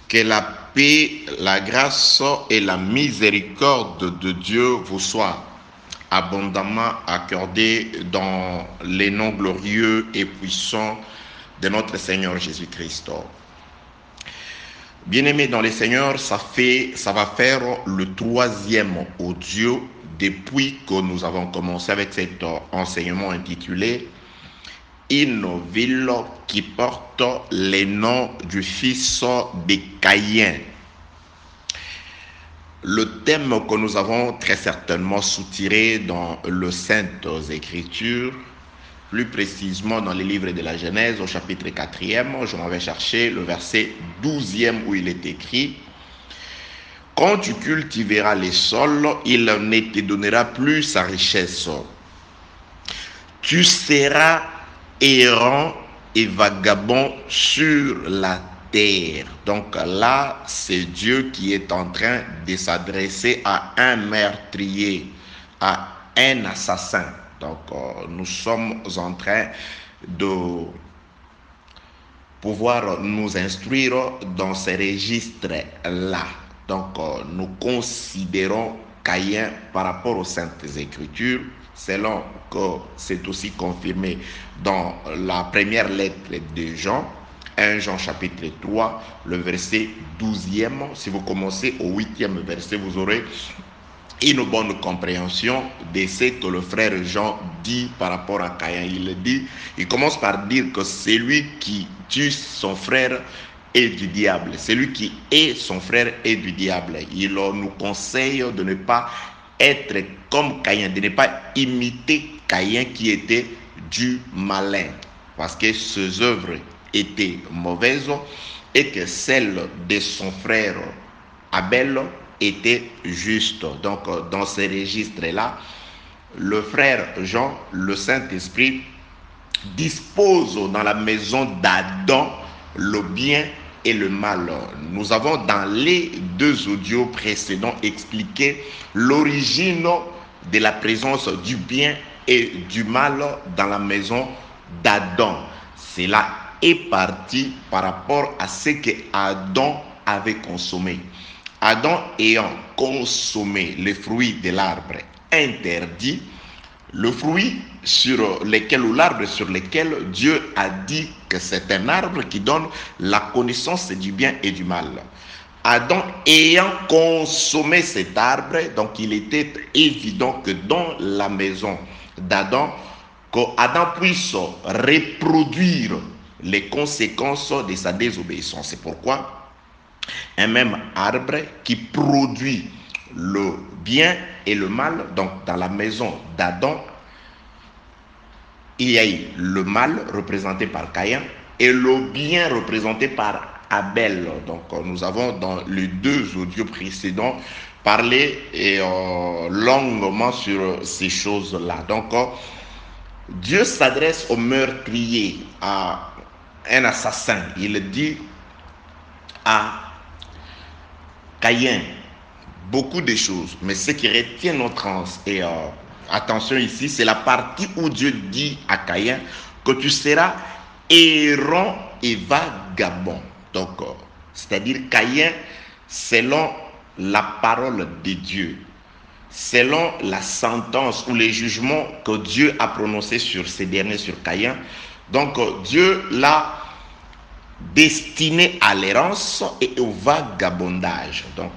Que la paix, la grâce et la miséricorde de Dieu vous soient abondamment accordées dans les noms glorieux et puissants de notre Seigneur Jésus-Christ. Bien-aimés dans le Seigneur, ça va faire le 3e audio depuis que nous avons commencé avec cet enseignement intitulé Une ville qui porte les noms du fils de Caïn. Le thème que nous avons très certainement soutiré dans les Saintes Écritures, plus précisément dans les livres de la Genèse au chapitre 4e, je m'en vais chercher le verset 12e où il est écrit: quand tu cultiveras les sols, il ne te donnera plus sa richesse. Tu seras errant et vagabond sur la terre. Donc là, c'est Dieu qui est en train de s'adresser à un meurtrier, à un assassin. Donc nous sommes en train de pouvoir nous instruire dans ces registres-là. Donc nous considérons Caïn par rapport aux Saintes Écritures, selon que c'est aussi confirmé dans la première lettre de Jean, 1 Jean chapitre 3, le verset 12e. Si vous commencez au 8e verset, vous aurez une bonne compréhension de ce que le frère Jean dit par rapport à Caïn. Il commence par dire que celui qui tue son frère est du diable. Celui qui est son frère est du diable. Il nous conseille de ne pas être comme Caïn, de ne pas imiter Caïn qui était du malin, parce que ses œuvres étaient mauvaises et que celles de son frère Abel étaient justes. Donc dans ces registres-là, le frère Jean, le Saint-Esprit, dispose dans la maison d'Adam le bien et le mal. Nous avons dans les 2 audios précédents expliqué l'origine de la présence du bien et du mal dans la maison d'Adam. Cela est parti par rapport à ce que Adam avait consommé. Adam ayant consommé les fruits de l'arbre interdit, le fruit sur lequel, ou l'arbre sur lequel Dieu a dit que c'est un arbre qui donne la connaissance du bien et du mal. Adam ayant consommé cet arbre, donc il était évident que dans la maison d'Adam, qu'Adam puisse reproduire les conséquences de sa désobéissance. C'est pourquoi un même arbre qui produit le bien et le mal, donc dans la maison d'Adam, il y a eu le mal représenté par Caïn et le bien représenté par Abel. Donc nous avons dans les 2 audios précédents parlé longuement sur ces choses-là. Donc Dieu s'adresse au meurtrier, à un assassin. Il dit à Caïn beaucoup de choses, mais ce qui retient notre attention ici, c'est la partie où Dieu dit à Caïn que tu seras errant et vagabond. Donc, c'est-à-dire Caïn, selon la parole de Dieu, selon la sentence ou les jugements que Dieu a prononcés sur ces derniers, sur Caïn, donc Dieu l'a destiné à l'errance et au vagabondage. Donc,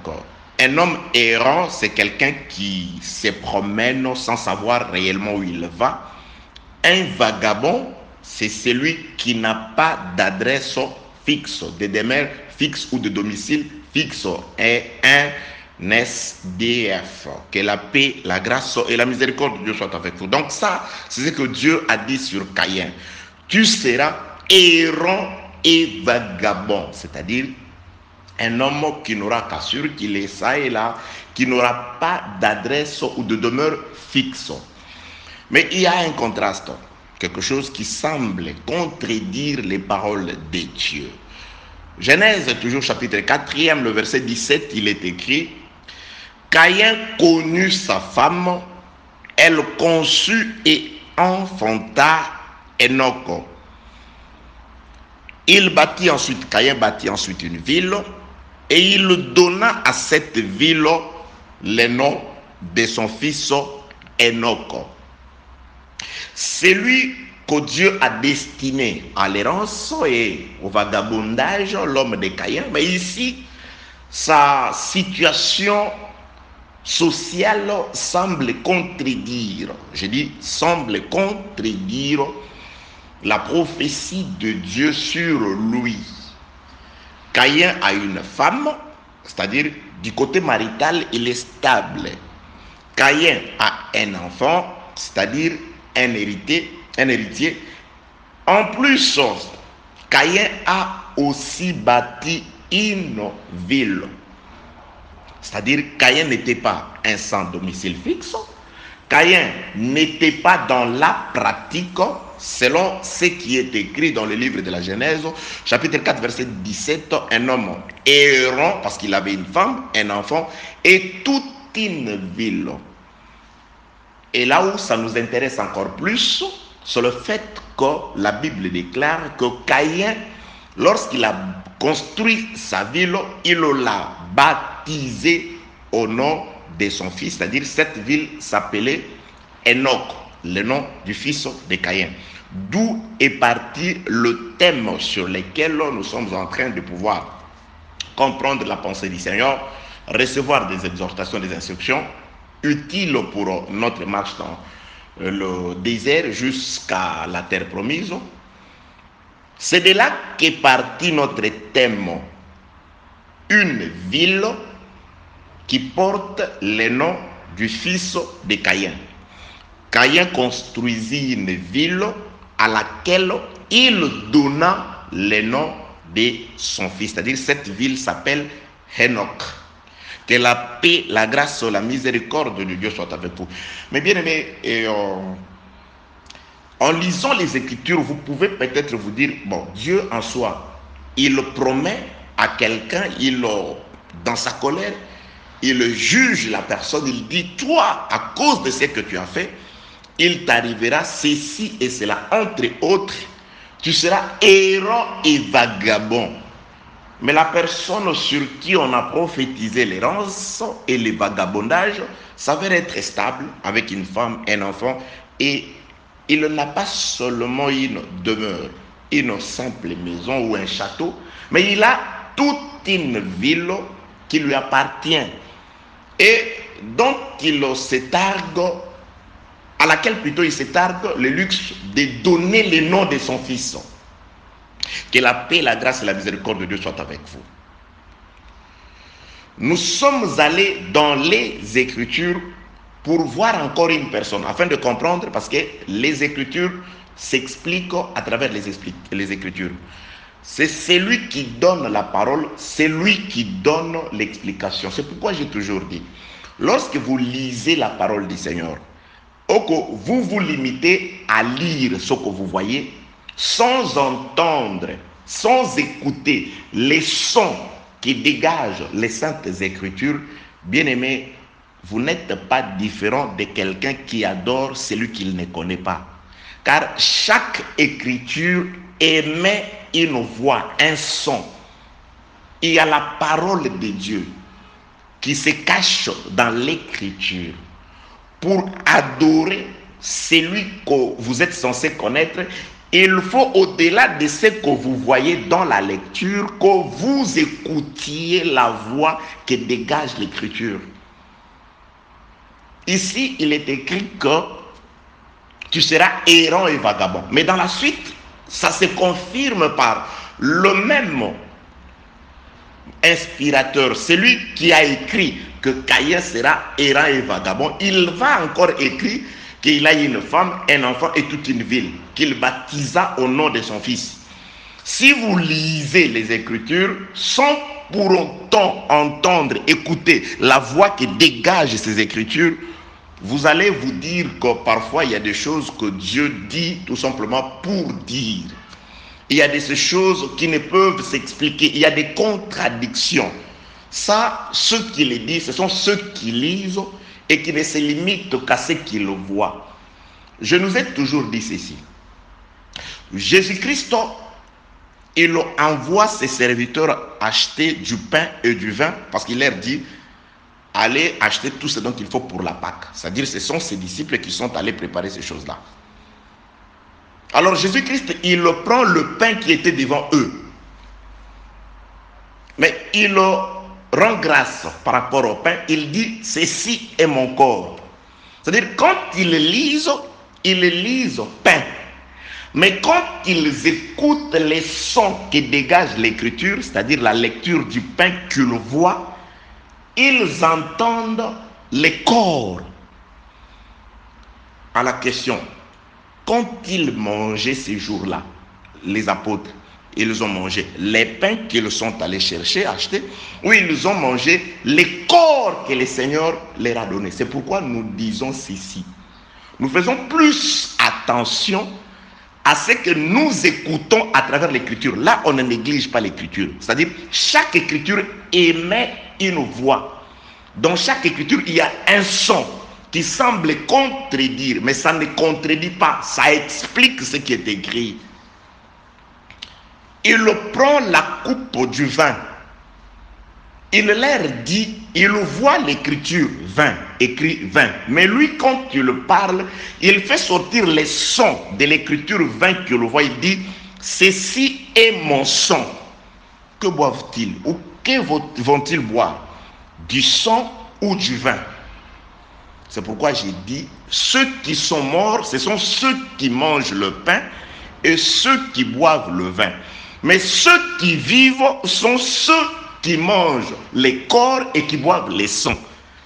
un homme errant, c'est quelqu'un qui se promène sans savoir réellement où il va. Un vagabond, c'est celui qui n'a pas d'adresse fixe, de demeure fixe ou de domicile fixe, et un SDF. Que la paix, la grâce et la miséricorde de Dieu soient avec vous. Donc ça, c'est ce que Dieu a dit sur Caïn. Tu seras errant et vagabond, c'est-à-dire un homme qui n'aura qu'à circuler ça et là, qui n'aura pas d'adresse ou de demeure fixe. Mais il y a un contraste, quelque chose qui semble contredire les paroles de Dieu. Genèse, toujours chapitre 4e, le verset 17, il est écrit: Caïn connut sa femme, elle conçut et enfanta Enoch. Caïn bâtit ensuite une ville Et il donna à cette ville le nom de son fils Enoch. Celui que Dieu a destiné à l'errance et au vagabondage, l'homme de Caïn. Mais ici, sa situation sociale semble contredire, je dis semble contredire la prophétie de Dieu sur lui. Caïn a une femme, c'est-à-dire du côté marital, il est stable. Caïn a un enfant, c'est-à-dire un héritier. En plus, Caïn a aussi bâti une ville. C'est-à-dire Caïn n'était pas un sans domicile fixe. Caïn n'était pas dans la pratique selon ce qui est écrit dans le livre de la Genèse, chapitre 4, verset 17, un homme errant, parce qu'il avait une femme, un enfant, et toute une ville. Et là où ça nous intéresse encore plus, c'est le fait que la Bible déclare que Caïn, lorsqu'il a construit sa ville, il l'a baptisée au nom de son fils, c'est-à-dire cette ville s'appelait Enoch, le nom du fils de Caïn. D'où est parti le thème sur lequel nous sommes en train de pouvoir comprendre la pensée du Seigneur, recevoir des exhortations, des instructions utiles pour notre marche dans le désert jusqu'à la terre promise. C'est de là qu'est parti notre thème, une ville qui porte le nom du fils de Caïn. Caïn construisit une ville à laquelle il donna le nom de son fils. C'est-à-dire cette ville s'appelle Enoch. Que la paix, la grâce, la miséricorde de Dieu soit avec vous. Mais bien aimés, en lisant les Écritures, vous pouvez peut-être vous dire, bon, Dieu en soi, il promet à quelqu'un, dans sa colère, il juge la personne, il dit, toi, à cause de ce que tu as fait, il t'arrivera ceci et cela. Entre autres, tu seras errant et vagabond. Mais la personne sur qui on a prophétisé l'errance et le vagabondage s'avère être stable avec une femme, un enfant, et il n'a pas seulement une demeure, une simple maison ou un château, mais il a toute une ville qui lui appartient et dont il se targue, à laquelle plutôt il se targue le luxe de donner le nom de son fils. Que la paix, la grâce et la miséricorde de Dieu soient avec vous. Nous sommes allés dans les Écritures pour voir encore une personne, afin de comprendre, parce que les Écritures s'expliquent à travers les Écritures. C'est celui qui donne la parole, c'est lui qui donne l'explication. C'est pourquoi j'ai toujours dit, lorsque vous lisez la parole du Seigneur, vous vous limitez à lire ce que vous voyez, sans entendre, sans écouter les sons qui dégagent les saintes Écritures, bien aimé, vous n'êtes pas différent de quelqu'un qui adore celui qu'il ne connaît pas. Car chaque Écriture émet une voix, un son. Il y a la parole de Dieu qui se cache dans l'Écriture pour adorer celui que vous êtes censé connaître. Il faut, au-delà de ce que vous voyez dans la lecture, que vous écoutiez la voix que dégage l'Écriture. Ici, il est écrit que tu seras errant et vagabond. Mais dans la suite, ça se confirme par le même inspirateur, celui qui a écrit que Caïn sera errant et vagabond. Il va encore écrire qu'il a une femme, un enfant et toute une ville, qu'il baptisa au nom de son fils. Si vous lisez les Écritures sans pour autant entendre, écouter la voix qui dégage ces Écritures, vous allez vous dire que parfois il y a des choses que Dieu dit tout simplement pour dire. Il y a des choses qui ne peuvent s'expliquer, il y a des contradictions. Ça, ceux qui les disent, ce sont ceux qui lisent et qui ne se limitent qu'à ce qu'ils voient. Je nous ai toujours dit ceci. Jésus-Christ il envoie ses serviteurs acheter du pain et du vin, parce qu'il leur dit, allez acheter tout ce dont il faut pour la Pâque. C'est-à-dire, ce sont ses disciples qui sont allés préparer ces choses-là. Alors Jésus-Christ, il prend le pain qui était devant eux, mais il rend grâce par rapport au pain. Il dit, ceci est mon corps. C'est-à-dire, quand ils lisent pain. Mais quand ils écoutent les sons qui dégagent l'écriture, c'est-à-dire la lecture du pain qu'ils voient, ils entendent les corps. À la question, qu'ont-ils mangé ces jours-là, les apôtres? Ils ont mangé les pains qu'ils sont allés chercher, acheter, ou ils ont mangé les corps que le Seigneur leur a donnés. C'est pourquoi nous disons ceci. Nous faisons plus attention à ce que nous écoutons à travers l'écriture. Là, on ne néglige pas l'écriture. C'est-à-dire, chaque écriture émet une voix. Dans chaque écriture, il y a un son qui semble contredire, mais ça ne contredit pas. Ça explique ce qui est écrit. Il prend la coupe du vin. Il leur dit, il voit l'écriture vin, écrit vin. Mais lui, quand il parle, il fait sortir les sons de l'écriture vin qu'il voit. Il dit, ceci est mon sang. Que boivent-ils? Ou que vont-ils boire? Du sang ou du vin? C'est pourquoi j'ai dit, ceux qui sont morts, ce sont ceux qui mangent le pain et ceux qui boivent le vin. Mais ceux qui vivent sont ceux qui mangent les corps et qui boivent les sangs.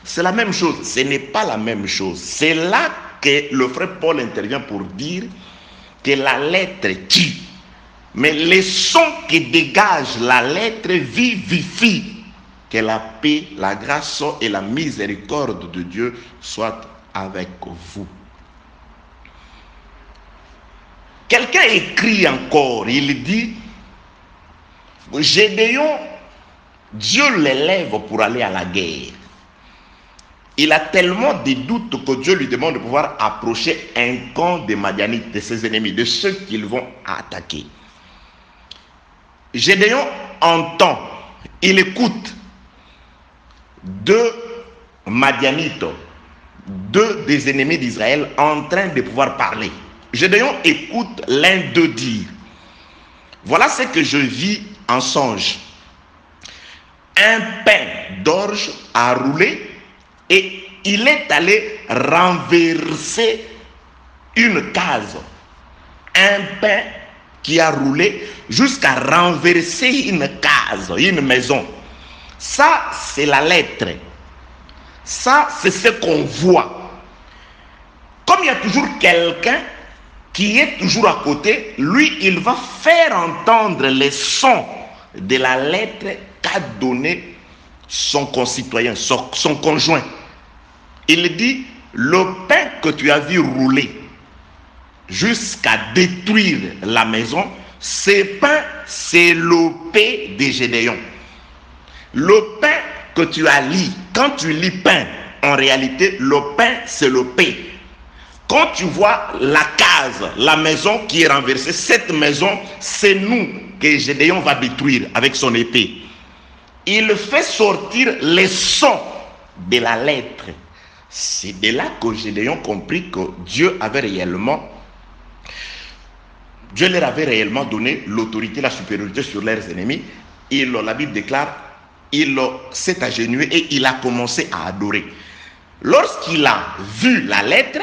C'est la même chose. Ce n'est pas la même chose. C'est là que le frère Paul intervient pour dire que la lettre tue. Mais les sons qui dégagent la lettre vivifient. Que la paix, la grâce et la miséricorde de Dieu soient avec vous. Quelqu'un écrit encore, il dit, Gédéon, Dieu l'élève pour aller à la guerre. Il a tellement de doutes que Dieu lui demande de pouvoir approcher un camp des Madianites, de ses ennemis, de ceux qu'ils vont attaquer. Gédéon entend, il écoute deux Madianites, deux des ennemis d'Israël en train de pouvoir parler. Gédéon écoute l'un d'eux dire, voilà ce que je vis en songe. Un pain d'orge a roulé et il est allé renverser une case. Un pain qui a roulé jusqu'à renverser une case, une maison. Ça, c'est la lettre. Ça, c'est ce qu'on voit. Comme il y a toujours quelqu'un qui est toujours à côté, lui, il va faire entendre les sons de la lettre qu'a donné son concitoyen, son conjoint. Il dit, le pain que tu as vu rouler jusqu'à détruire la maison, ce pain, c'est le pain de Gédéon. Le pain que tu as lu, quand tu lis pain, en réalité, le pain, c'est le pain. Quand tu vois la case, la maison qui est renversée, cette maison, c'est nous que Gédéon va détruire avec son épée. Il fait sortir les sons de la lettre. C'est de là que Gédéon comprit que Dieu leur avait réellement donné l'autorité, la supériorité sur leurs ennemis. Et la Bible déclare, il s'est agenouillé et il a commencé à adorer. Lorsqu'il a vu la lettre,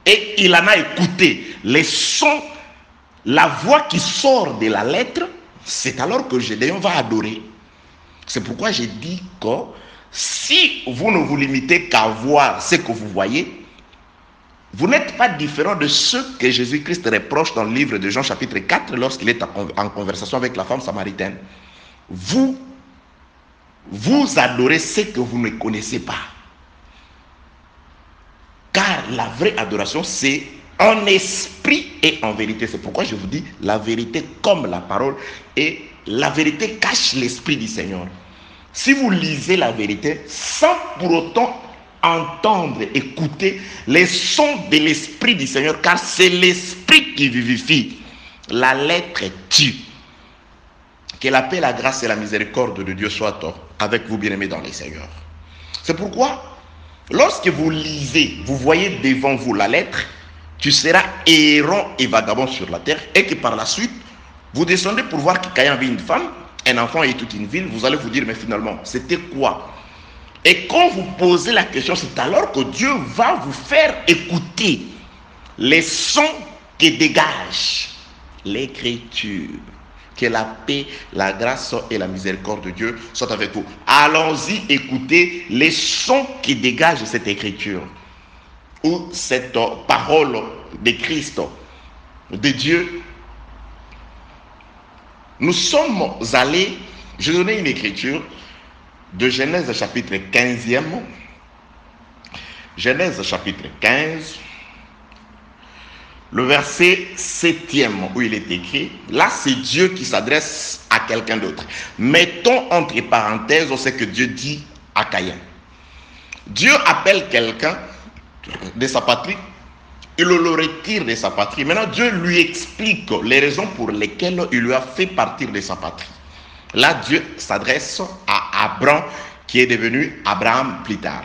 et il en a écouté les sons, la voix qui sort de la lettre, c'est alors que Gédéon va adorer. C'est pourquoi j'ai dit que si vous ne vous limitez qu'à voir ce que vous voyez, vous n'êtes pas différent de ce que Jésus-Christ reproche dans le livre de Jean chapitre 4 lorsqu'il est en conversation avec la femme samaritaine. Vous adorez ce que vous ne connaissez pas. Car la vraie adoration, c'est en esprit et en vérité. C'est pourquoi je vous dis la vérité comme la parole. Et la vérité cache l'esprit du Seigneur. Si vous lisez la vérité sans pour autant entendre, écouter les sons de l'esprit du Seigneur, car c'est l'esprit qui vivifie. La lettre tue. Que la paix, la grâce et la miséricorde de Dieu soient avec vous, bien-aimés dans les Seigneurs. C'est pourquoi, lorsque vous lisez, vous voyez devant vous la lettre, tu seras errant et vagabond sur la terre, et que par la suite, vous descendez pour voir que Caïn avait une femme, un enfant et toute une ville, vous allez vous dire, mais finalement, c'était quoi? Et quand vous posez la question, c'est alors que Dieu va vous faire écouter les sons que dégage l'Écriture. Que la paix, la grâce et la miséricorde de Dieu soient avec vous. Allons-y écouter les sons qui dégagent cette écriture ou cette parole de Christ, de Dieu. Nous sommes allés, je vais donner une écriture de Genèse chapitre 15e. Genèse chapitre 15. Le verset 7e où il est écrit, là c'est Dieu qui s'adresse à quelqu'un d'autre. Mettons entre parenthèses ce que Dieu dit à Caïn. Dieu appelle quelqu'un de sa patrie, il le retire de sa patrie. Maintenant Dieu lui explique les raisons pour lesquelles il lui a fait partir de sa patrie. Là Dieu s'adresse à Abraham qui est devenu Abraham plus tard.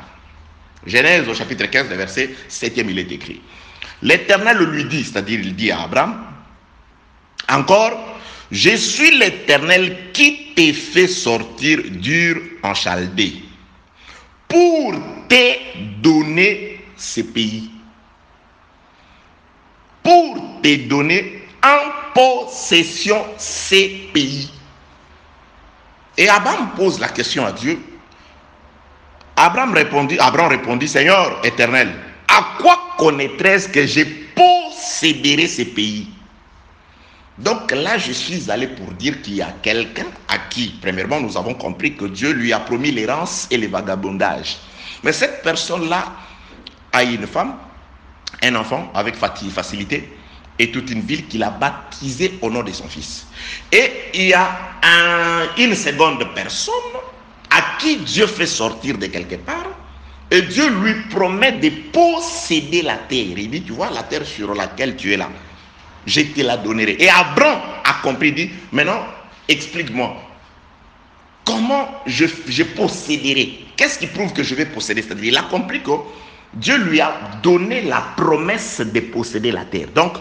Genèse au chapitre 15, le verset 7e il est écrit. L'Éternel lui dit, c'est-à-dire il dit à Abraham, encore, je suis l'Éternel qui t'ai fait sortir d'Ur en Chaldée pour te donner ce pays. Pour te donner en possession ces pays. Et Abraham pose la question à Dieu. Abraham répondit, Seigneur éternel, à quoi connaîtrais-je que je posséderai ces pays? Donc là, je suis allé pour dire qu'il y a quelqu'un à qui, premièrement, nous avons compris que Dieu lui a promis l'errance et le vagabondage. Mais cette personne-là a une femme, un enfant avec facilité et toute une ville qu'il a baptisée au nom de son fils. Et il y a une seconde personne à qui Dieu fait sortir de quelque part. Et Dieu lui promet de posséder la terre. Il dit, tu vois la terre sur laquelle tu es là, je te la donnerai. Et Abraham a compris, il dit, maintenant, explique-moi, comment je posséderai? Qu'est-ce qui prouve que je vais posséder? C'est-à-dire, il a compris que Dieu lui a donné la promesse de posséder la terre. Donc,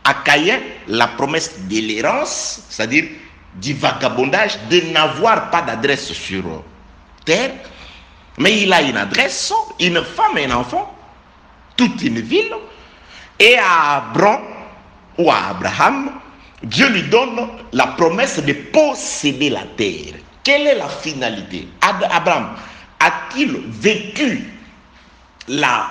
à Caïn, la promesse de l'errance, c'est-à-dire du vagabondage, de n'avoir pas d'adresse sur terre. Mais il a une adresse, une femme et un enfant, toute une ville. Et à Abraham, ou à Abraham, Dieu lui donne la promesse de posséder la terre. Quelle est la finalité? Abraham a-t-il vécu la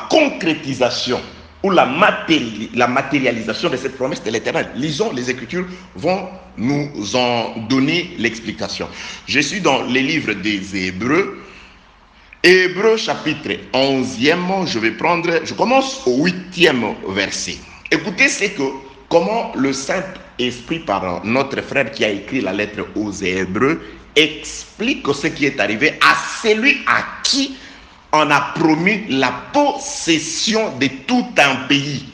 concrétisation ou la matérialisation de cette promesse de l'Éternel? Lisons, les Écritures vont nous en donner l'explication. Je suis dans les livres des Hébreux. Hébreux chapitre 11e, je commence au 8e verset. Écoutez, c'est que comment le Saint-Esprit par notre frère qui a écrit la lettre aux Hébreux explique ce qui est arrivé à celui à qui on a promis la possession de tout un pays.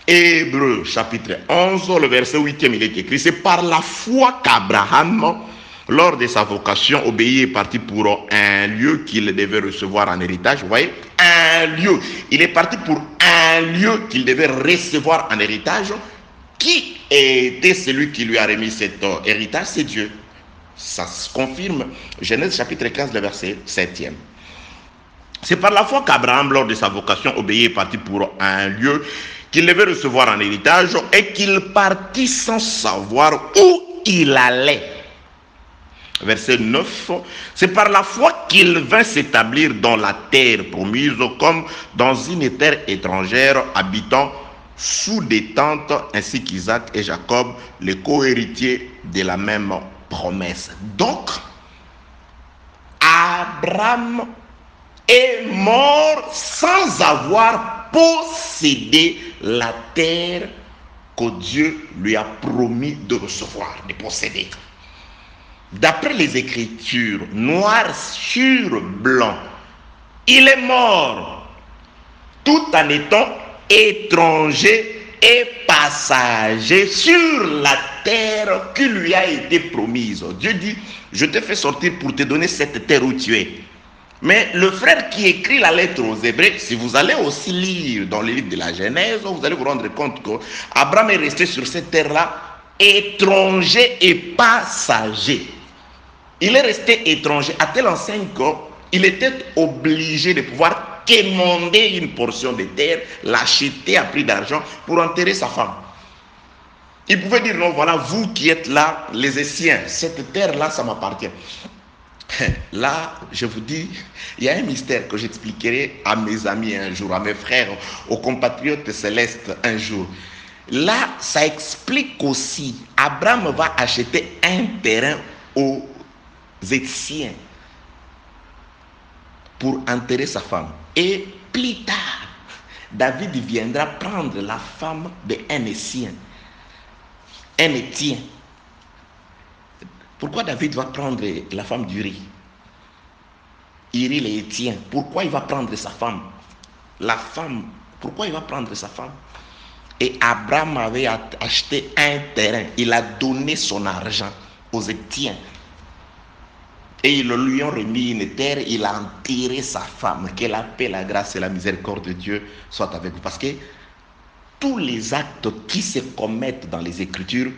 Hébreux chapitre 11, le verset 8e, il est écrit, c'est par la foi qu'Abraham, lors de sa vocation, obéit et parti pour un lieu qu'il devait recevoir en héritage. Vous voyez, un lieu. Il est parti pour un lieu qu'il devait recevoir en héritage. Qui était celui qui lui a remis cet héritage? C'est Dieu. Ça se confirme. Genèse chapitre 15, le verset 7e. C'est par la foi qu'Abraham, lors de sa vocation, obéit et parti pour un lieu qu'il devait recevoir en héritage et qu'il partit sans savoir où il allait. Verset 9, c'est par la foi qu'il vint s'établir dans la terre promise comme dans une terre étrangère habitant sous des tentes ainsi qu'Isaac et Jacob, les co-héritiers de la même promesse. Donc, Abraham est mort sans avoir possédé la terre que Dieu lui a promis de recevoir, de posséder. D'après les Écritures, noir sur blanc, il est mort tout en étant étranger et passager sur la terre qui lui a été promise. Dieu dit, je t'ai fait sortir pour te donner cette terre où tu es. Mais le frère qui écrit la lettre aux Hébreux, si vous allez aussi lire dans le livre de la Genèse, vous allez vous rendre compte qu'Abraham est resté sur cette terre-là étranger et passager. Il est resté étranger à telle enseigne qu'il était obligé de pouvoir quémander une portion de terre, l'acheter à prix d'argent pour enterrer sa femme. Il pouvait dire non, voilà, vous qui êtes là, les Essiens, cette terre-là, ça m'appartient. Là, je vous dis, il y a un mystère que j'expliquerai à mes amis un jour, à mes frères, aux compatriotes célestes un jour. Là, ça explique aussi, Abraham va acheter un terrain aux Essiens pour enterrer sa femme. Et plus tard, David viendra prendre la femme d'un Essien, un Étien. Pourquoi David va prendre la femme d'Uri? Uri les Étiens. Pourquoi il va prendre sa femme? La femme, pourquoi il va prendre sa femme? Et Abraham avait acheté un terrain. Il a donné son argent aux Étiens. Et ils lui ont remis une terre. Il a enterré sa femme. Que la paix, la grâce et la miséricorde de Dieu soient avec vous. Parce que tous les actes qui se commettent dans les Écritures,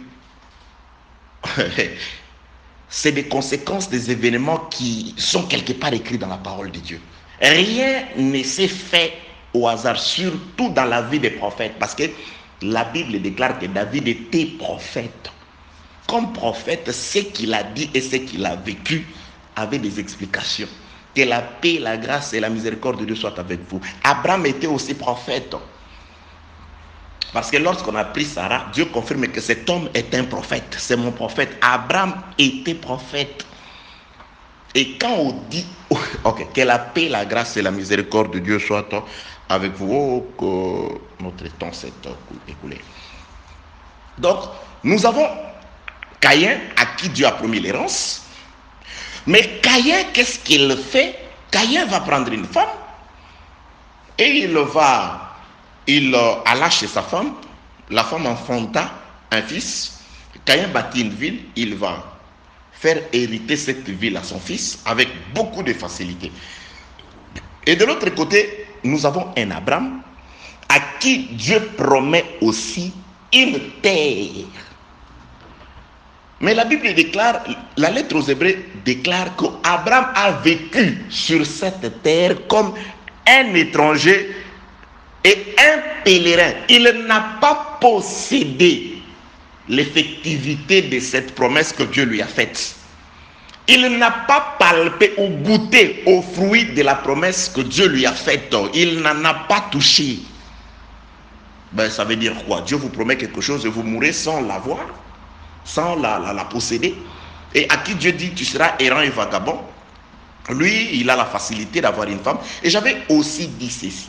c'est des conséquences des événements qui sont quelque part écrits dans la parole de Dieu. Rien ne s'est fait au hasard, surtout dans la vie des prophètes, parce que la Bible déclare que David était prophète. Comme prophète, ce qu'il a dit et ce qu'il a vécu avait des explications. Que la paix, la grâce et la miséricorde de Dieu soient avec vous. Abraham était aussi prophète. Parce que lorsqu'on a pris Sarah, Dieu confirme que cet homme est un prophète. C'est mon prophète. Abraham était prophète. Et quand on dit que la paix, la grâce et la miséricorde de Dieu soient avec vous, que notre temps s'est écoulé. Donc, nous avons Caïn à qui Dieu a promis l'errance. Mais Caïn, qu'est-ce qu'il fait? Caïn va prendre une femme et il alla chez sa femme, la femme enfanta un fils, Caïn bâtit une ville, il va faire hériter cette ville à son fils avec beaucoup de facilité. Et de l'autre côté, nous avons un Abraham à qui Dieu promet aussi une terre. Mais la Bible déclare, la lettre aux Hébreux déclare qu'Abraham a vécu sur cette terre comme un étranger et un pèlerin. Il n'a pas possédé l'effectivité de cette promesse que Dieu lui a faite. Il n'a pas palpé ou goûté aux fruits de la promesse que Dieu lui a faite. Il n'en a pas touché. Ben, ça veut dire quoi? Dieu vous promet quelque chose et vous mourrez sans l'avoir, sans la posséder. Et à qui Dieu dit tu seras errant et vagabond, lui, il a la facilité d'avoir une femme. Et j'avais aussi dit ceci.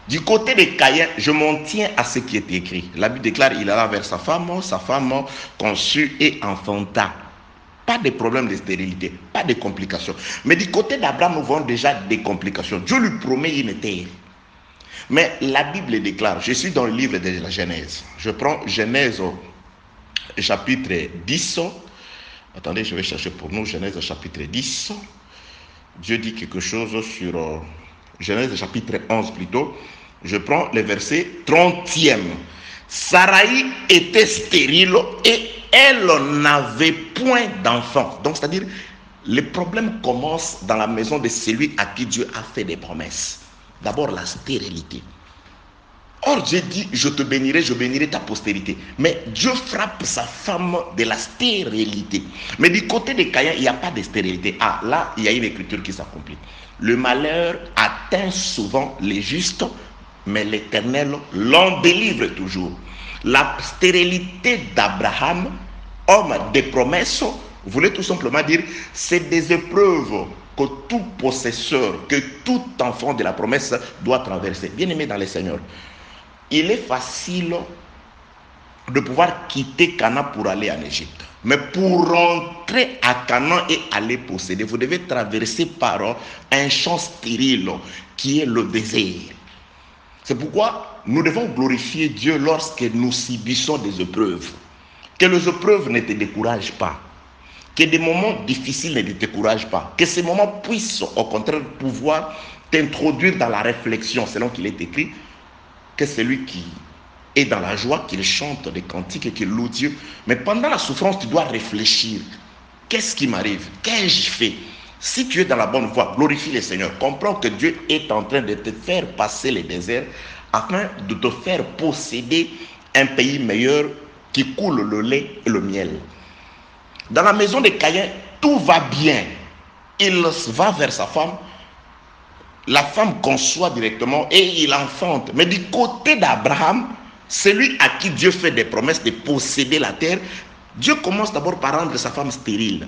Du côté de Caïn, je m'en tiens à ce qui est écrit. La Bible déclare il alla vers sa femme conçut et enfanta. Pas de problème de stérilité, pas de complications. Mais du côté d'Abraham, nous voyons déjà des complications. Dieu lui promet une terre. Mais la Bible déclare, je suis dans le livre de la Genèse. Je prends Genèse chapitre 10. Attendez, je vais chercher pour nous Genèse chapitre 10. Dieu dit quelque chose sur Genèse chapitre 11 plutôt. Je prends le verset 30e. Saraï était stérile et elle n'avait point d'enfant. Donc, c'est-à-dire, le problème commence dans la maison de celui à qui Dieu a fait des promesses. D'abord, la stérilité. Or, Dieu dit, je te bénirai, je bénirai ta postérité. Mais Dieu frappe sa femme de la stérilité. Mais du côté de Caïn, il n'y a pas de stérilité. Ah, là, il y a une écriture qui s'accomplit. Le malheur atteint souvent les justes, mais l'Éternel l'en délivre toujours. La stérilité d'Abraham, homme des promesses, voulait tout simplement dire, c'est des épreuves que tout possesseur, que tout enfant de la promesse doit traverser. Bien-aimé dans le Seigneur, il est facile de pouvoir quitter Canaan pour aller en Égypte. Mais pour rentrer à Canaan et aller posséder, vous devez traverser par un champ stérile qui est le désert. C'est pourquoi nous devons glorifier Dieu lorsque nous subissons des épreuves. Que les épreuves ne te découragent pas. Que des moments difficiles ne te découragent pas. Que ces moments puissent au contraire pouvoir t'introduire dans la réflexion, selon qu'il est écrit, que celui qui est dans la joie, qu'il chante des cantiques et qu'il loue Dieu. Mais pendant la souffrance, tu dois réfléchir. Qu'est-ce qui m'arrive? Qu'ai-je fait? Si tu es dans la bonne voie, glorifie le Seigneur. Comprends que Dieu est en train de te faire passer les déserts afin de te faire posséder un pays meilleur qui coule le lait et le miel. Dans la maison de Caïn, tout va bien. Il va vers sa femme. La femme conçoit directement et il enfante. Mais du côté d'Abraham, celui à qui Dieu fait des promesses de posséder la terre, Dieu commence d'abord par rendre sa femme stérile.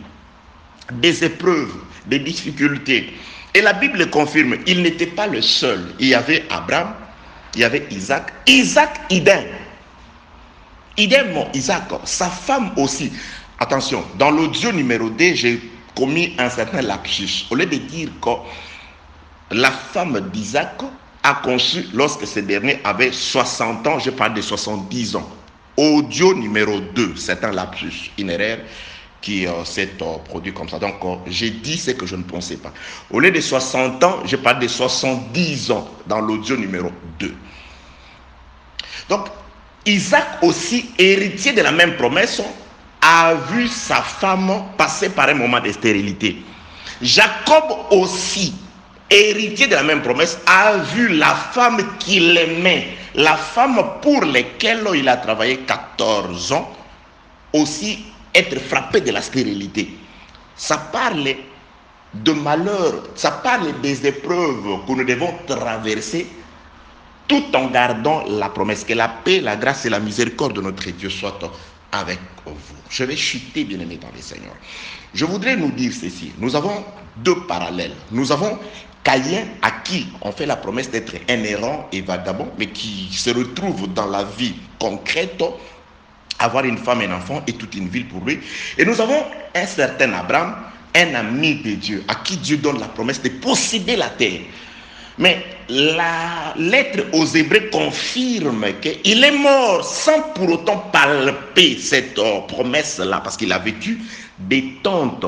Des épreuves, des difficultés. Et la Bible confirme, il n'était pas le seul. Il y avait Abraham, il y avait Isaac. Isaac, idem. Idem, Isaac, sa femme aussi. Attention, dans l'audio numéro 2, j'ai commis un certain lapsus. Au lieu de dire que la femme d'Isaac a conçu lorsque ce dernier avait 60 ans, je parle de 70 ans. Audio numéro 2, c'est un lapsus, une erreur qui s'est produit comme ça. Donc, j'ai dit ce que je ne pensais pas. Au lieu de 60 ans, je parle de 70 ans dans l'audio numéro 2. Donc, Isaac aussi, héritier de la même promesse, a vu sa femme passer par un moment de stérilité. Jacob aussi, héritier de la même promesse, a vu la femme qu'il aimait, la femme pour laquelle il a travaillé 14 ans, aussi être frappé de la stérilité. Ça parle de malheur, ça parle des épreuves que nous devons traverser tout en gardant la promesse. Que la paix, la grâce et la miséricorde de notre Dieu soient avec vous. Je vais chuter, bien-aimés dans le Seigneur. Je voudrais nous dire ceci. Nous avons deux parallèles. Nous avons Caïn, à qui on fait la promesse d'être un errant et vagabond, mais qui se retrouve dans la vie concrète, avoir une femme et un enfant et toute une ville pour lui. Et nous avons un certain Abraham, un ami de Dieu, à qui Dieu donne la promesse de posséder la terre. Mais la lettre aux Hébreux confirme qu'il est mort sans pour autant palper cette promesse-là, parce qu'il a vécu des tentes.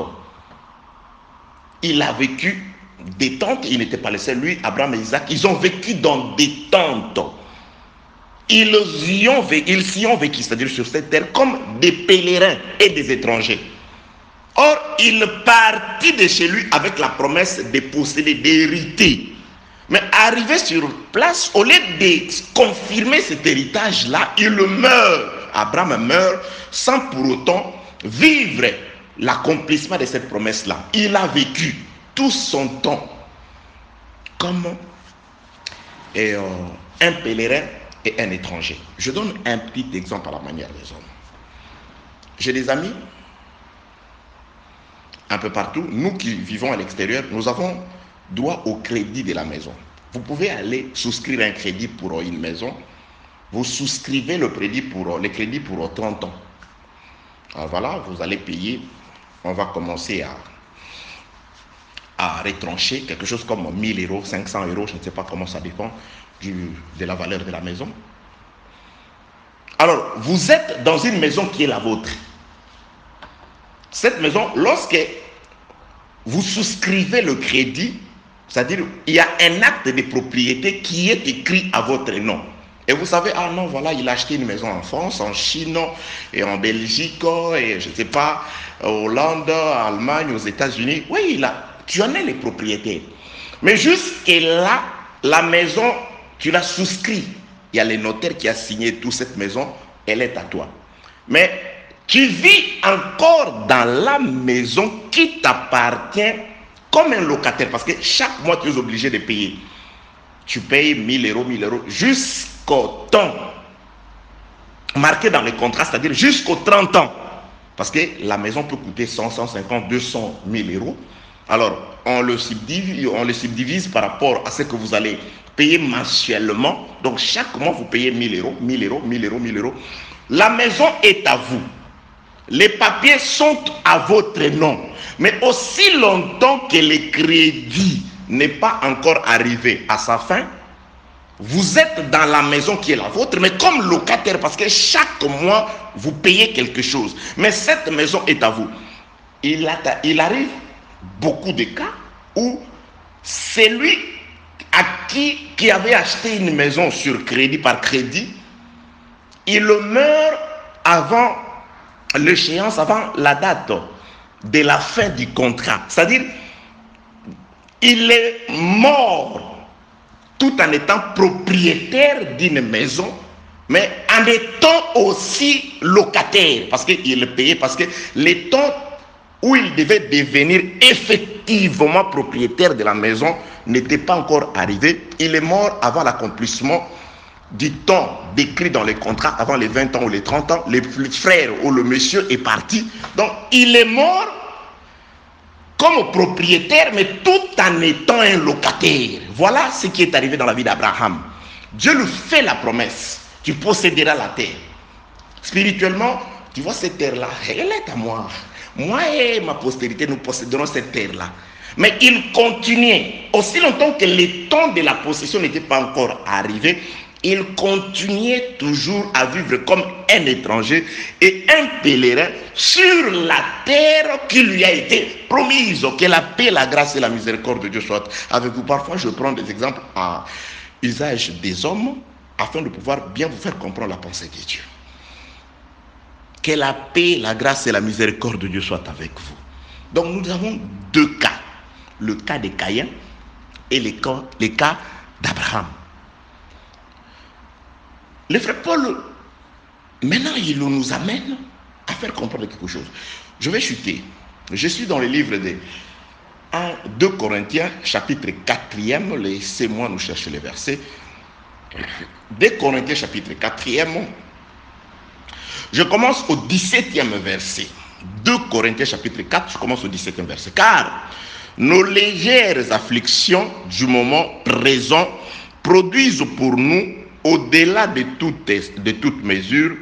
Il a vécu des tentes, il n'était pas le seul. Lui, Abraham et Isaac, ils ont vécu dans des tentes. Ils y ont vécu, c'est-à-dire sur cette terre, comme des pèlerins et des étrangers. Or, il partit de chez lui avec la promesse de posséder, d'hériter. Mais arrivé sur place, au lieu de confirmer cet héritage-là, il meurt. Abraham meurt sans pour autant vivre l'accomplissement de cette promesse-là. Il a vécu tout son temps comme un pèlerin et un étranger. Je donne un petit exemple à la manière des hommes. J'ai des amis un peu partout. Nous qui vivons à l'extérieur, nous avons droit au crédit de la maison. Vous pouvez aller souscrire un crédit pour une maison. Vous souscrivez le crédit pour 30 ans. Alors voilà, vous allez payer. On va commencer à retrancher quelque chose comme 1000 euros, 500 euros, je ne sais pas comment ça dépend de la valeur de la maison. Alors, vous êtes dans une maison qui est la vôtre. Cette maison, lorsque vous souscrivez le crédit, c'est-à-dire il y a un acte de propriété qui est écrit à votre nom. Et vous savez, ah non, voilà, il a acheté une maison en France, en Chine, et en Belgique, et je ne sais pas, Hollande, Allemagne, aux États-Unis. Oui, tu en es les propriétaires. Mais jusque-là, la maison, tu l'as souscrit. Il y a le notaire qui a signé toute cette maison, elle est à toi. Mais tu vis encore dans la maison qui t'appartient comme un locataire, parce que chaque mois, tu es obligé de payer. Tu payes 1000 euros, jusqu'au temps marqué dans le contrat, c'est-à-dire jusqu'aux 30 ans. Parce que la maison peut coûter 100, 150, 200 000 euros. Alors, on le subdivise par rapport à ce que vous allez payer mensuellement. Donc, chaque mois, vous payez 1000 euros, 1000 euros, 1000 euros, 1000 euros. La maison est à vous. Les papiers sont à votre nom. Mais aussi longtemps que le crédit n'est pas encore arrivé à sa fin, Vous êtes dans la maison qui est la vôtre, mais comme locataire, parce que chaque mois, vous payez quelque chose. Mais cette maison est à vous. Il arrive beaucoup de cas où celui à qui avait acheté une maison sur crédit, par crédit, il meurt avant l'échéance, avant la date de la fin du contrat. C'est-à-dire, il est mort tout en étant propriétaire d'une maison, mais en étant aussi locataire, parce qu'il payait, parce que le temps où il devait devenir effectivement propriétaire de la maison n'était pas encore arrivé. Il est mort avant l'accomplissement du temps décrit dans les contrats, avant les 20 ans ou les 30 ans. Le frère ou le monsieur est parti. Donc, il est mort comme propriétaire, mais tout en étant un locataire. Voilà ce qui est arrivé dans la vie d'Abraham. Dieu lui fait la promesse: tu posséderas la terre. Spirituellement, tu vois, cette terre-là, elle est à moi. Moi et ma postérité, nous posséderons cette terre-là. Mais il continuait, aussi longtemps que le temps de la possession n'était pas encore arrivé, il continuait toujours à vivre comme un étranger et un pèlerin sur la terre qui lui a été promise. Que la paix, la grâce et la miséricorde de Dieu soient avec vous. Parfois, je prends des exemples à usage des hommes afin de pouvoir bien vous faire comprendre la pensée de Dieu. Que la paix, la grâce et la miséricorde de Dieu soient avec vous. Donc, nous avons deux cas. Le cas de Caïn et les cas d'Abraham. Le frère Paul, maintenant, il nous amène à faire comprendre quelque chose. Je vais chuter. Je suis dans le livre de 2 Corinthiens, chapitre 4e. Laissez-moi nous chercher les versets. 2 Corinthiens, chapitre 4e. Je commence au 17e verset. 2 Corinthiens, chapitre 4, je commence au 17e verset. Car nos légères afflictions du moment présent produisent pour nous, au-delà de toute mesure,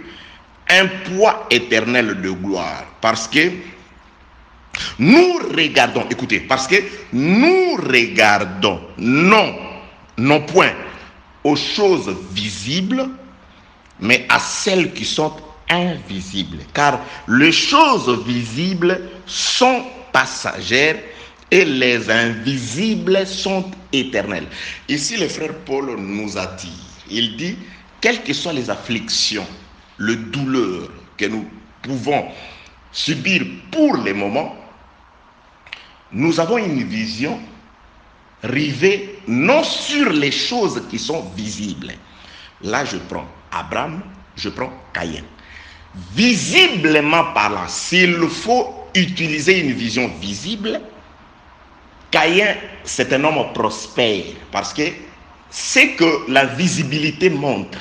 un poids éternel de gloire. Parce que nous regardons, écoutez, parce que nous regardons non point aux choses visibles, mais à celles qui sont invisibles. Car les choses visibles sont passagères et les invisibles sont éternelles. Ici, le frère Paul nous attire. Il dit, quelles que soient les afflictions, les douleurs que nous pouvons subir pour le moment, nous avons une vision rivée non sur les choses qui sont visibles. Là, je prends Abraham, je prends Caïn. Visiblement parlant, s'il faut utiliser une vision visible, Caïn, c'est un homme prospère, parce que c'est que la visibilité montre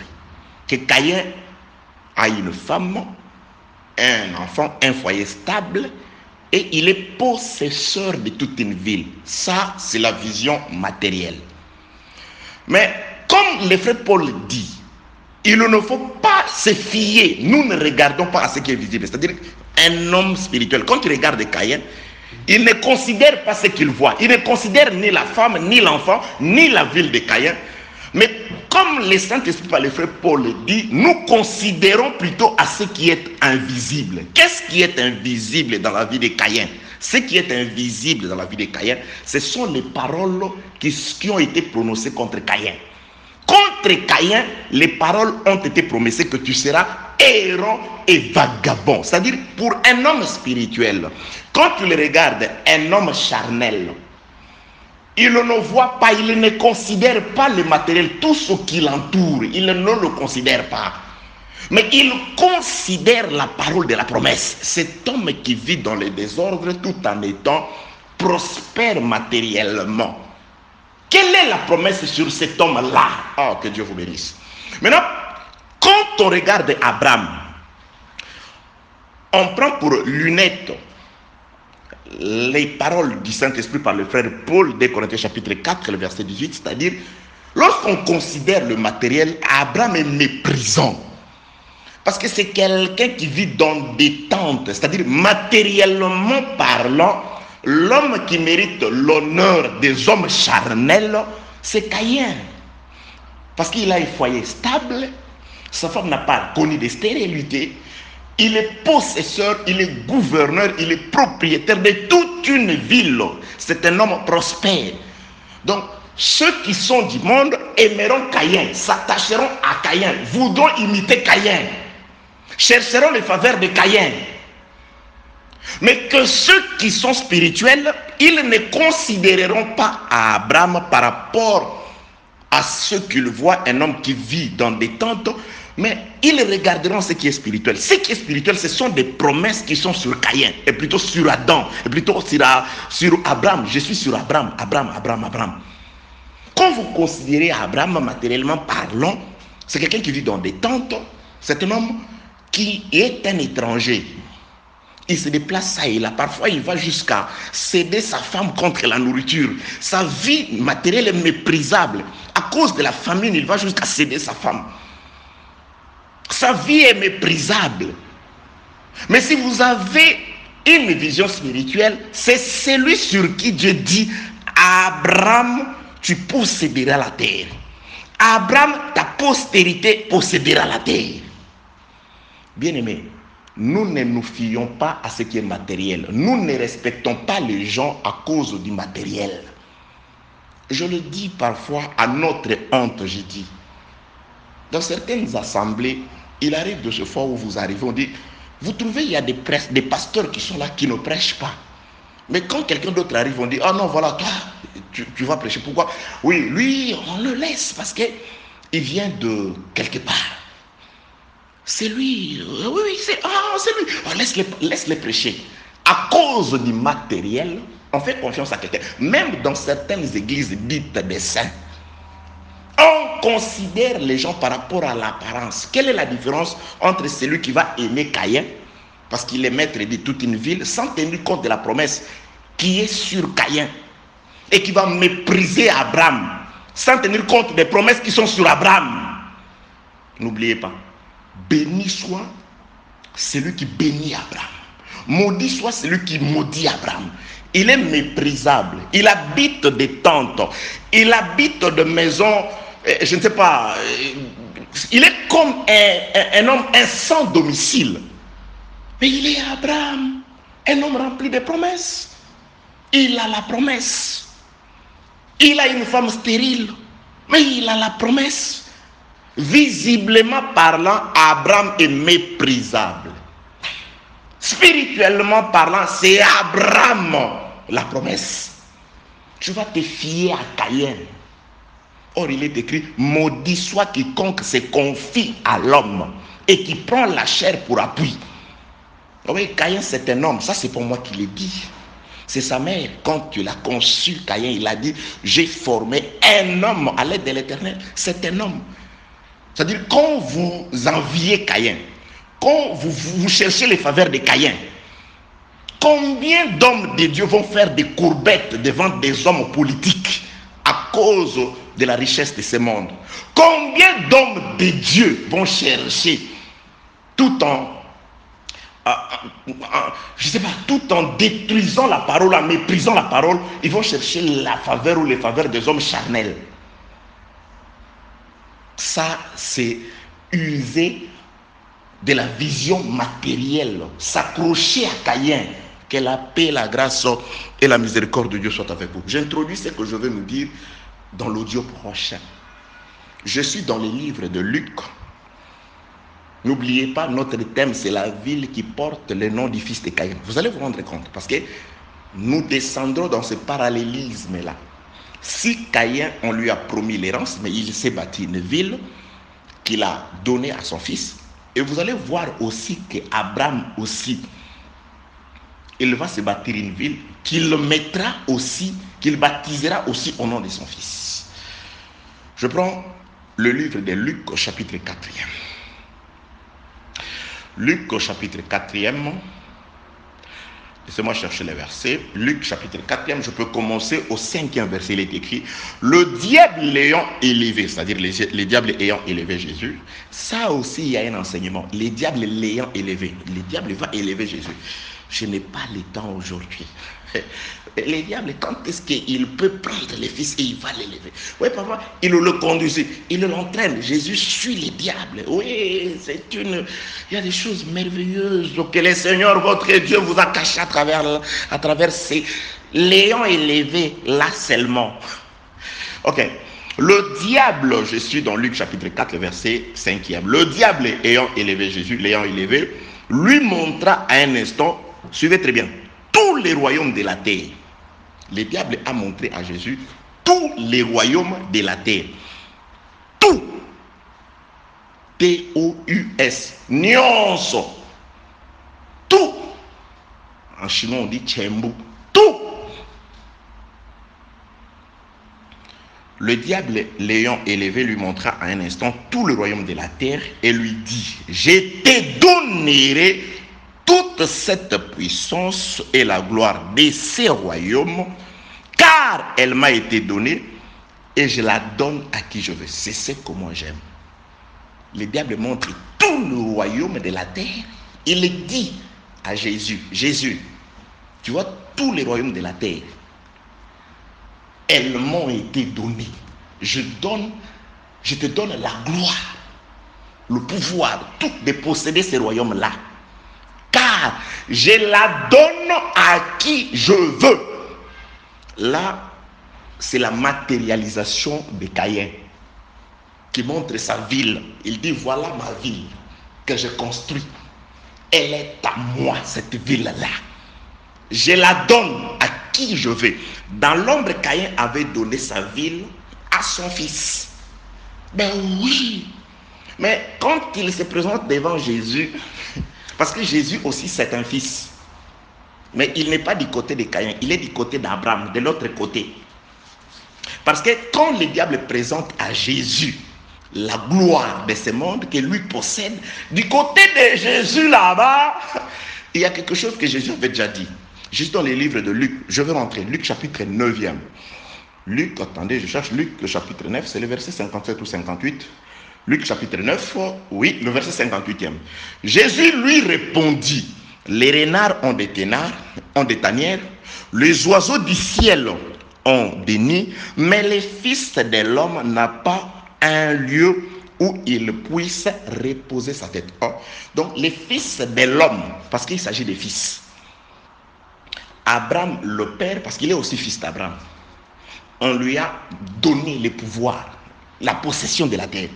que Caïn a une femme, un enfant, un foyer stable, et il est possesseur de toute une ville. Ça, c'est la vision matérielle. Mais comme le frère Paul dit, il ne faut pas se fier, nous ne regardons pas à ce qui est visible. C'est-à-dire, un homme spirituel, quand il regarde Caïn, il ne considère pas ce qu'il voit. Il ne considère ni la femme, ni l'enfant, ni la ville de Caïn. Mais comme le Saint-Esprit par le frère Paul dit, nous considérons plutôt à ce qui est invisible. Qu'est-ce qui est invisible dans la vie de Caïn? Ce qui est invisible dans la vie de Caïn, ce sont les paroles qui ont été prononcées contre Caïn. Contre Caïn, les paroles ont été prononcées que tu seras errant et vagabond. C'est-à-dire, pour un homme spirituel, quand tu le regardes, un homme charnel, il ne voit pas, il ne considère pas le matériel, tout ce qui l'entoure, il ne le considère pas. Mais il considère la parole de la promesse. Cet homme qui vit dans le désordre tout en étant prospère matériellement. Quelle est la promesse sur cet homme-là? Oh, que Dieu vous bénisse. Maintenant, quand on regarde Abraham, on prend pour lunette les paroles du Saint-Esprit par le frère Paul, 2 Corinthiens chapitre 4, le verset 18, c'est-à-dire, lorsqu'on considère le matériel, Abraham est méprisant. Parce que c'est quelqu'un qui vit dans des tentes, c'est-à-dire matériellement parlant, l'homme qui mérite l'honneur des hommes charnels, c'est Caïn. Parce qu'il a un foyer stable, sa femme n'a pas connu de stérilité, il est possesseur, il est gouverneur, il est propriétaire de toute une ville. C'est un homme prospère. Donc, ceux qui sont du monde aimeront Caïn, s'attacheront à Caïn, voudront imiter Caïn, chercheront les faveurs de Caïn. Mais que ceux qui sont spirituels, ils ne considéreront pas à Abraham par rapport à ceux qu'ils voient, un homme qui vit dans des tentes, mais ils regarderont ce qui est spirituel. Ce qui est spirituel, ce sont des promesses qui sont sur Caïn, et plutôt sur Adam, et plutôt sur Abraham. Je suis sur Abraham. Quand vous considérez Abraham matériellement parlant, c'est quelqu'un qui vit dans des tentes, c'est un homme qui est un étranger. Il se déplace ça et là. Parfois, il va jusqu'à céder sa femme contre la nourriture. Sa vie matérielle est méprisable. À cause de la famine, il va jusqu'à céder sa femme. Sa vie est méprisable. Mais si vous avez une vision spirituelle, c'est celui sur qui Dieu dit, Abraham, tu posséderas la terre. Abraham, ta postérité possédera la terre. Bien-aimés, nous ne nous fions pas à ce qui est matériel. Nous ne respectons pas les gens à cause du matériel. Je le dis parfois à notre honte, je dis. Dans certaines assemblées, il arrive de ce fois où vous arrivez, on dit, vous trouvez, il y a des pasteurs qui sont là, qui ne prêchent pas. Mais quand quelqu'un d'autre arrive, on dit, ah non, voilà, toi, tu vas prêcher. Pourquoi? Oui, lui, on le laisse parce qu'il vient de quelque part. C'est lui, oui, c'est lui. Oh, laisse-les prêcher. À cause du matériel, on fait confiance à quelqu'un. Même dans certaines églises dites des saints, on considère les gens par rapport à l'apparence. Quelle est la différence entre celui qui va aimer Caïn, parce qu'il est maître de toute une ville, sans tenir compte de la promesse qui est sur Caïn, et qui va mépriser Abraham, sans tenir compte des promesses qui sont sur Abraham? N'oubliez pas, béni soit celui qui bénit Abraham. Maudit soit celui qui maudit Abraham. Il est méprisable. Il habite des tentes. Il habite de maisons, je ne sais pas. Il est comme un homme, sans domicile. Mais il est Abraham, un homme rempli de promesses. Il a la promesse. Il a une femme stérile, mais il a la promesse. Visiblement parlant, Abraham est méprisable. Spirituellement parlant, c'est Abraham la promesse. Tu vas te fier à Caïn. Or, il est écrit, maudit soit quiconque se confie à l'homme et qui prend la chair pour appui. Oui, Caïn, c'est un homme. Ça, c'est pour moi qui l'ai dit. C'est sa mère. Quand tu l'as conçu, Caïn, il a dit, j'ai formé un homme à l'aide de l'Éternel. C'est un homme. C'est-à-dire, quand vous enviez Caïn, quand vous cherchez les faveurs de Caïn, combien d'hommes de Dieu vont faire des courbettes devant des hommes politiques à cause de la richesse de ce monde? Combien d'hommes de Dieu vont chercher tout en je sais pas, tout en détruisant la parole, en méprisant la parole, ils vont chercher la faveur ou les faveurs des hommes charnels? Ça, c'est user de la vision matérielle, s'accrocher à Caïn. Que la paix, la grâce et la miséricorde de Dieu soient avec vous. J'introduis ce que je vais nous dire dans l'audio prochain. Je suis dans les livres de Luc. N'oubliez pas, notre thème, c'est la ville qui porte le nom du fils de Caïn. Vous allez vous rendre compte, parce que nous descendrons dans ce parallélisme-là. Si Caïn, on lui a promis l'errance, mais il s'est bâti une ville qu'il a donnée à son fils. Et vous allez voir aussi qu'Abraham aussi, il va se bâtir une ville qu'il mettra aussi, qu'il baptisera aussi au nom de son fils. Je prends le livre de Luc au chapitre 4e. Luc au chapitre 4e. Laissez-moi chercher les versets. Luc chapitre 4e, je peux commencer au 5e verset. Il est écrit, le diable l'ayant élevé, c'est-à-dire les diables ayant élevé Jésus. Ça aussi, il y a un enseignement. Les diables l'ayant élevé. Le diable va élever Jésus. Je n'ai pas le temps aujourd'hui. Les diables, quand est-ce qu'il peut prendre le fils et il va l'élever? Oui, papa, il le conduit, il l'entraîne. Jésus suit les diables. Oui, il y a des choses merveilleuses que le Seigneur, votre Dieu, vous a cachées à travers ces lions élevés, là seulement. Ok. Le diable, je suis dans Luc chapitre 4, le verset 5e. Le diable ayant élevé Jésus, l'ayant élevé, lui montra à un instant, suivez très bien, tous les royaumes de la terre. Le diable a montré à Jésus tous les royaumes de la terre. Tout. T-O-U-S. Nyonso. Tout. En chinois, on dit Chembu. Tout. Le diable l'ayant élevé lui montra à un instant tout le royaume de la terre et lui dit: je te donnerai toute cette puissance et la gloire de ces royaumes, car elle m'a été donnée et je la donne à qui je veux. C'est ce que moi j'aime. Le diable montre tout le royaume de la terre. Il dit à Jésus: Jésus, tu vois tous les royaumes de la terre, elles m'ont été données. Je te donne la gloire, le pouvoir, tout de posséder ces royaumes-là. Car je la donne à qui je veux. Là, c'est la matérialisation de Caïn qui montre sa ville. Il dit: voilà ma ville que je construis. Elle est à moi, cette ville-là. Je la donne à qui je veux. Dans l'ombre, Caïn avait donné sa ville à son fils. Ben oui. Mais quand il se présente devant Jésus, parce que Jésus aussi c'est un fils, mais il n'est pas du côté de Caïn, il est du côté d'Abraham, de l'autre côté. Parce que quand le diable présente à Jésus la gloire de ce monde que lui possède, du côté de Jésus là-bas, il y a quelque chose que Jésus avait déjà dit. Juste dans les livres de Luc, je vais rentrer, Luc chapitre 9e. Luc, attendez, je cherche Luc, le chapitre 9, c'est le verset 57 ou 58. Luc chapitre 9, oui, le verset 58e. Jésus lui répondit: les renards ont des ténards, ont des tanières, les oiseaux du ciel ont des nids, mais le Fils de l'homme n'a pas un lieu où il puisse reposer sa tête. Donc, le Fils de l'homme, parce qu'il s'agit des fils. Abraham, le père, parce qu'il est aussi fils d'Abraham, on lui a donné le pouvoir, la possession de la terre.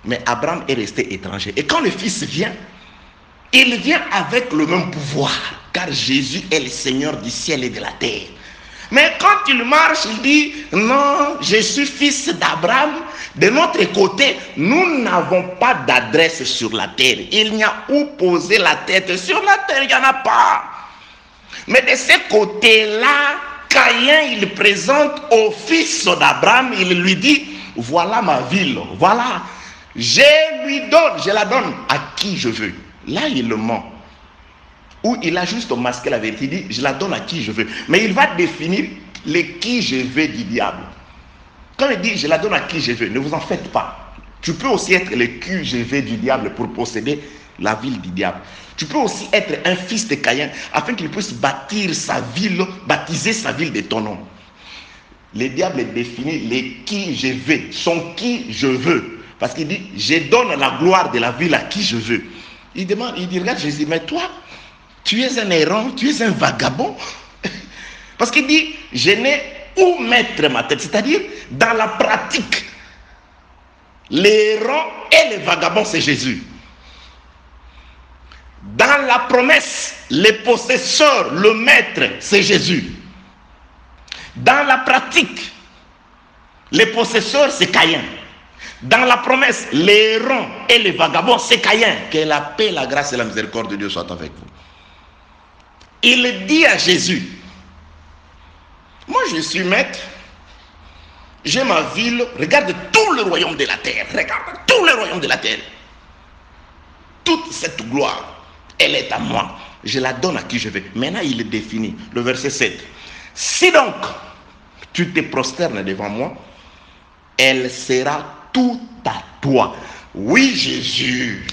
Mais Abraham est resté étranger. Et quand le fils vient, il vient avec le même pouvoir, car Jésus est le Seigneur du ciel et de la terre. Mais quand il marche, il dit: non, je suis fils d'Abraham. De notre côté, nous n'avons pas d'adresse sur la terre. Il n'y a où poser la tête. Sur la terre, il n'y en a pas. Mais de ce côté-là, Caïn, il présente au fils d'Abraham, il lui dit: voilà ma ville, voilà. Je la donne à qui je veux. Là, il le ment. Ou il a juste masqué la vérité. Il dit: je la donne à qui je veux. Mais il va définir le qui je veux du diable. Quand il dit: je la donne à qui je veux, ne vous en faites pas. Tu peux aussi être le qui je veux du diable pour posséder la ville du diable. Tu peux aussi être un fils de Caïn afin qu'il puisse bâtir sa ville, baptiser sa ville de ton nom. Le diable définit le qui je veux, son qui je veux. Parce qu'il dit: je donne la gloire de la ville à qui je veux. Il demande, il dit: regarde Jésus, mais toi, tu es un errant, tu es un vagabond. Parce qu'il dit: je n'ai où mettre ma tête. C'est-à-dire, dans la pratique, l'errant et le vagabond, c'est Jésus. Dans la promesse, le possesseur, le maître, c'est Jésus. Dans la pratique, le possesseur, c'est Caïn. Dans la promesse, l'errant et le vagabond, c'est Caïn. Que la paix, la grâce et la miséricorde de Dieu soient avec vous. Il dit à Jésus: moi je suis maître, j'ai ma ville, regarde tout le royaume de la terre, regarde tout le royaume de la terre. Toute cette gloire, elle est à moi, je la donne à qui je veux. Maintenant il définit, le verset 7. Si donc tu te prosternes devant moi, elle sera tout à toi. Oui Jésus,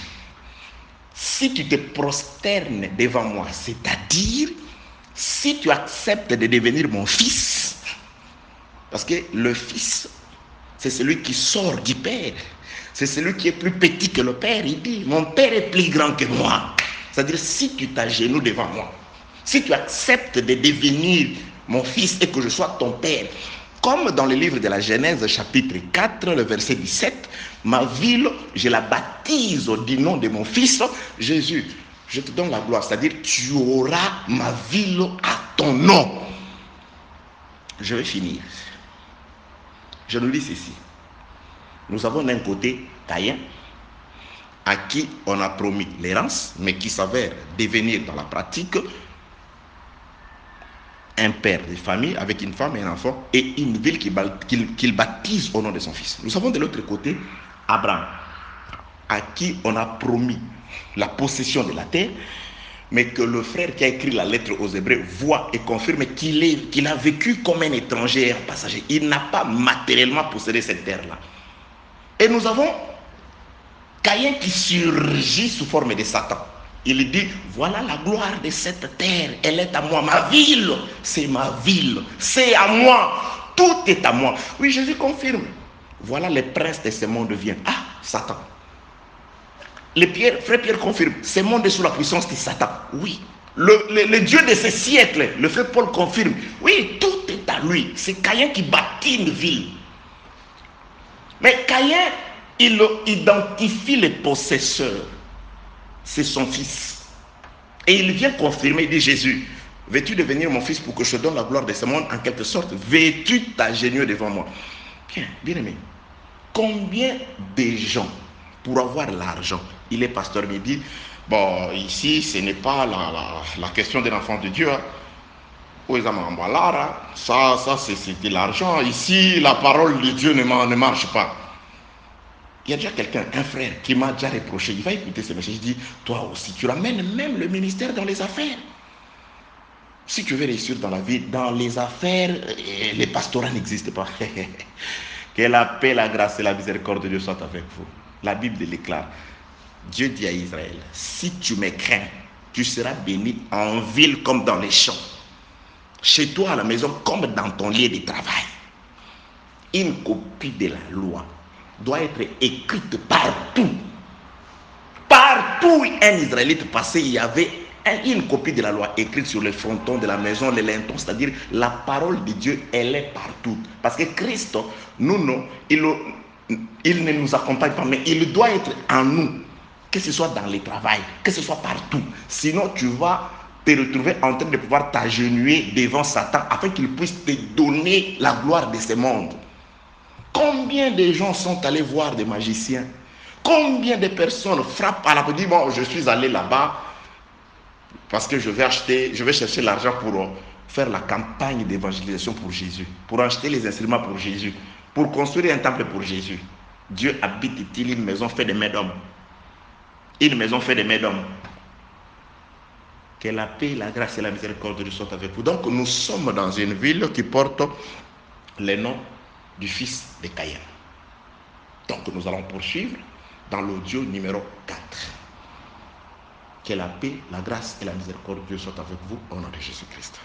si tu te prosternes devant moi, c'est-à-dire si tu acceptes de devenir mon fils, parce que le fils, c'est celui qui sort du père, c'est celui qui est plus petit que le père. Il dit, mon père est plus grand que moi. C'est-à-dire, si tu t'agenouilles devant moi, si tu acceptes de devenir mon fils et que je sois ton père, comme dans le livre de la Genèse chapitre 4, le verset 17, ma ville, je la baptise du nom de mon fils Jésus. Je te donne la gloire, c'est-à-dire tu auras ma ville à ton nom. Je vais finir. Je nous dis ceci. Nous avons d'un côté Caïn, à qui on a promis l'errance, mais qui s'avère devenir dans la pratique un père de famille avec une femme et un enfant et une ville qu'il baptise au nom de son fils. Nous avons de l'autre côté Abraham, à qui on a promis la possession de la terre, mais que le frère qui a écrit la lettre aux Hébreux voit et confirme qu'il a vécu comme un étranger et un passager. Il n'a pas matériellement possédé cette terre-là. Et nous avons Caïn qui surgit sous forme de Satan. Il dit, voilà la gloire de cette terre, elle est à moi, ma ville, c'est ma ville, c'est à moi, tout est à moi. Oui, Jésus confirme, voilà le prince de ce monde vient. Ah, Satan. Frère Pierre confirme, ce monde est sous la puissance de Satan. Oui, le Dieu de ces siècles, le frère Paul confirme, oui, tout est à lui. C'est Caïn qui bâtit une ville. Mais Caïn, il identifie les possesseurs. C'est son fils. Et il vient confirmer, il dit, Jésus, veux-tu devenir mon fils pour que je te donne la gloire de ce monde? En quelque sorte, veux-tu t'agenouiller devant moi? Bien, bien aimé, combien de gens, pour avoir l'argent, il est pasteur, mais il dit, bon, ici, ce n'est pas la question de l'enfant de Dieu. Ça c'est de l'argent. Ici, la parole de Dieu ne marche pas. Il y a déjà quelqu'un, un frère, qui m'a déjà reproché. Il va écouter ce message. Il dit, toi aussi, tu ramènes même le ministère dans les affaires. Si tu veux réussir dans la vie, dans les affaires, les pastorats n'existent pas. Que la paix, la grâce et la miséricorde de Dieu soient avec vous. La Bible déclare, Dieu dit à Israël, si tu me crains, tu seras béni en ville comme dans les champs. Chez toi à la maison comme dans ton lieu de travail. Une copie de la loi doit être écrite partout. Partout où un Israélite passait, il y avait une copie de la loi écrite sur le fronton de la maison, les lintons, c'est-à-dire la parole de Dieu, elle est partout. Parce que Christ, il ne nous accompagne pas, mais il doit être en nous, que ce soit dans le travail, que ce soit partout. Sinon, tu vas te retrouver en train de pouvoir t'agenouiller devant Satan afin qu'il puisse te donner la gloire de ce monde. Combien de gens sont allés voir des magiciens? Combien de personnes frappent à la porte, disent, bon, je suis allé là-bas parce que je vais chercher l'argent pour faire la campagne d'évangélisation pour Jésus, pour acheter les instruments pour Jésus, pour construire un temple pour Jésus. Dieu habite-t-il une maison faite de mains d'hommes? Une maison faite de mains d'hommes. Que la paix, la grâce et la miséricorde de Dieu soient avec vous. Donc nous sommes dans une ville qui porte le nom du fils de Caïn. Donc nous allons poursuivre dans l'audio numéro 4. Que la paix, la grâce et la miséricorde de Dieu soient avec vous au nom de Jésus-Christ.